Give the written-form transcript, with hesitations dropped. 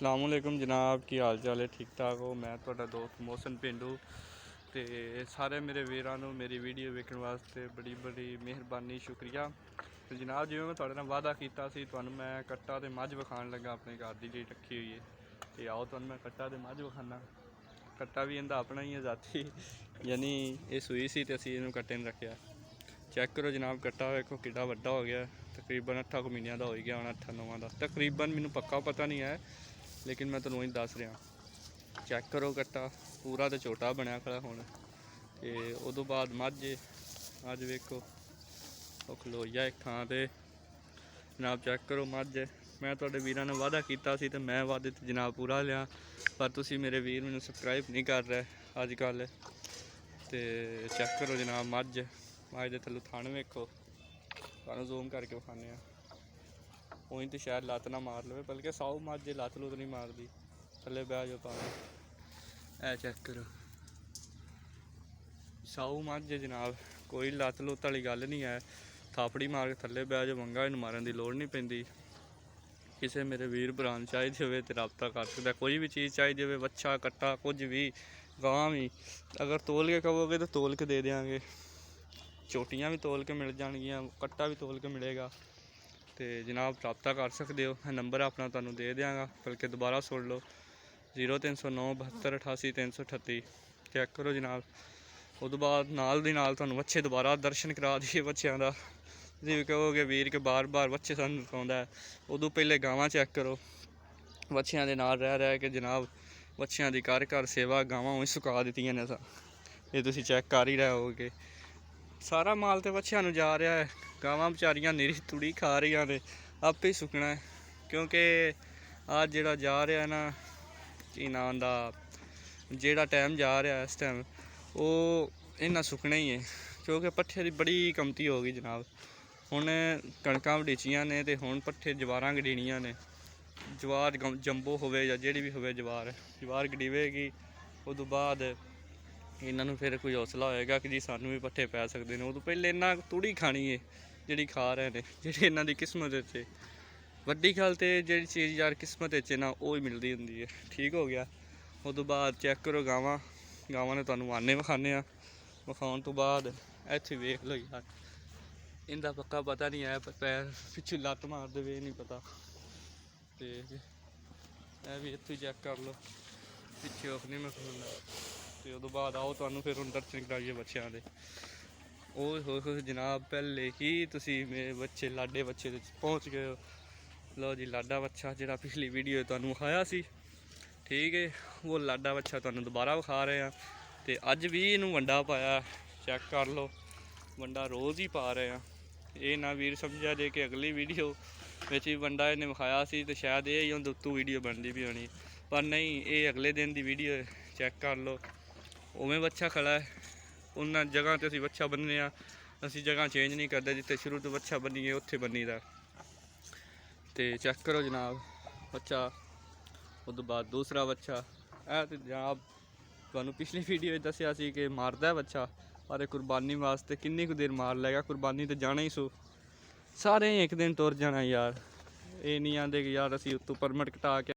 अस्सलामुअलैकुम जनाब, की हाल चाल है? ठीक ठाक हो? मैं ਤੁਹਾਡਾ ਦੋਸਤ ਮੋਹਸਨ ਪਿੰਡੂ ਤੇ ਸਾਰੇ ਮੇਰੇ ਵੀਰਾਂ ਨੂੰ ਮੇਰੀ ਵੀਡੀਓ ਵੇਖਣ ਵਾਸਤੇ ਬੜੀ ਮਿਹਰਬਾਨੀ, ਸ਼ੁਕਰੀਆ। ਤੇ ਜਨਾਬ, ਜਿਵੇਂ ਮੈਂ ਤੁਹਾਡੇ ਨਾਲ ਵਾਅਦਾ ਕੀਤਾ ਸੀ, ਤੁਹਾਨੂੰ ਮੈਂ ਕੱਟਾ ਤੇ ਮੱਝ ਵਿਖਾਉਣ ਲੱਗਾ ਆਪਣੇ ਘਰ ਦੀ ਜਿਹੜੀ ਰੱਖੀ ਹੋਈ ਹੈ। ਤੇ ਆਓ ਤੁਹਾਨੂੰ ਮੈਂ ਕੱਟਾ ਤੇ ਮੱਝ ਵਿਖਾਉਣਾ। ਕੱਟਾ ਵੀ ਇਹਦਾ ਆਪਣਾ ਹੀ ਹੈ ਜ਼ਾਤੀ, ਯਾਨੀ ਇਹ ਸੂਈ ਸੀ ਤੇ ਅਸੀਂ ਇਹਨੂੰ ਕੱਟੇ ਨੂੰ ਰੱਖਿਆ। चेक करो जनाब, कट्टा वेखो कितना वड्डा हो गया। तकरीबन 8 महीनों का हो गया होना, 8-9 का तकरीबन, मैनू पक्का पता नहीं है लेकिन मैं तुहानू ही दस रहा। चेक करो कट्टा पूरा तो छोटा बनया खड़ा हुण। ते उदों बाद मझ वेखो वो खलोई है एक थां ते। जनाब चेक करो मझ, मैं तुहाडे वीरां ने वादा कीता सी ते मैं वादे ते जनाब पूरा लिया, पर तुसीं मेरे वीर मैनू सबसक्राइब नहीं कर रहे अजकल। ते चेक करो जनाब मझ दे थल्लों थण वेखो, तुहानू जूम करके विखाने। उही तो शायद लत्त ना मार लवे, बल्कि साऊ मझ लत्त लुत्त नहीं मारती। थल्ले बह जाओ पावे, ऐ चेक करो साऊ मझ जनाब, कोई लत्त लुत्त वाली गल नहीं है। थापड़ी मार के थल्ले बह जाओ, वंगा इनू मारन की लोड़ नहीं पैंदी। किसी मेरे वीर भरा चाहिए हो तो रबता कर सकता। कोई भी चीज़ चाहिए हो, बच्चा कट्टा कुछ भी, गां भी, अगर तोल के कहोगे तो तोल के दे देंगे। चोटियाँ भी तोल के मिल जाएगियाँ, कट्टा भी तोल के मिलेगा। तो जनाब रबता कर सकते हो, नंबर अपना तुहानू दे देंगा, बल्कि दोबारा सुन लो 0309 72 88 338। चेक करो जनाब। उस बाद नाल दी नाल तुहानू बच्चे दोबारा दर्शन करा दिए बच्चों का। तुसीं कहोगे वीर के बार बार बच्चे सानू दिखाउंदा है, उदों पहले गावां चेक करो। बच्चों के नाल रह के जनाब बच्चों की कर सेवा गावां उही सुका दित्तियां ने। ये तुसीं चेक कर ही रहे होगे, सारा माल तो बच्चों जा रहा है। गावां बेचारियां निरी तुड़ी खा रही ने, आपे ही सुकना है। क्योंकि आज जोड़ा जा रहा है ना, की नाम दा जोड़ा टाइम जा रहा है इस टाइम, वो इन्ना सुकना ही है। क्योंकि पट्ठे की बड़ी कमती हो गई जनाब। हुण कणकां वडीचियां ने ते हुण पट्ठे जवारां गडीनियां ने। जवार जंबो होवे या जिहड़ी भी होवे, जवार गडीवेगी, उदों बाद इन्हों फिर कोई हौसला होएगा कि जी सानू भी पट्ठे पै सकते हैं। उदों पहले इन्ना तुड़ी खानी है जिहड़ी खा रहे हैं, जिहड़ी इन्हां दी किस्मत है। वड्डी गल तो जिहड़ी चीज़ यार किस्मत है ना, वो ही मिलती होंदी है। ठीक हो गया। उदों बाद चेक करो गावां ने तुहानू आने विखाने, विखाउण तो बाद इत्थे वेख लो यार, इनका पक्का पता नहीं है, पैर पिछू लत्त मार देवे नहीं पता। तो यह भी इत्थों चेक कर लो, पिछे अपनी मैं खोलना। तो उदों बाद आओ तुहानू फिर हुण दर्शन कराइए बच्चों के। हो जनाब, पहले ही तुसी मेरे बच्चे लाडे बच्चे पहुँच गए हो। लो जी लाडा बच्चा जिहड़ा पिछली वीडियो तुहानू विखाया सी, ठीक है, वो लाडा बच्चा तुहानू दोबारा विखा रहे हैं। तो अज भी इनू वंडा पाया, चेक कर लो, वंडा रोज़ ही पा रहे हैं। ये ना वीर समझा जे कि अगली वीडियो में भी वंडा इन्हें विखाया सी तो शायद ये ही उत्तों वीडियो बनती भी होनी, पर नहीं, ये अगले दिन की वीडियो है। चेक कर लो, उवें बच्चा खड़ा है, उन्होंने जगह तो असी बच्चा बन्ने, असी जगह चेंज नहीं करते, जिते शुरू तो बच्चा बनीए उत्थे बनी दा। तो चेक करो जनाब बच्चा, उस बाद दूसरा बच्चा। तो जनाब तुहानू पिछली वीडियो दसिया सी कि मारदा है बच्चा, पर कुरबानी वास्ते किन्नी कुछ देर मार लेगा, कुरबानी तो जाना ही सो। सारे एक दिन तुर जाना यार, ये नहीं आते कि यार असी उत्तों परमिट कटा के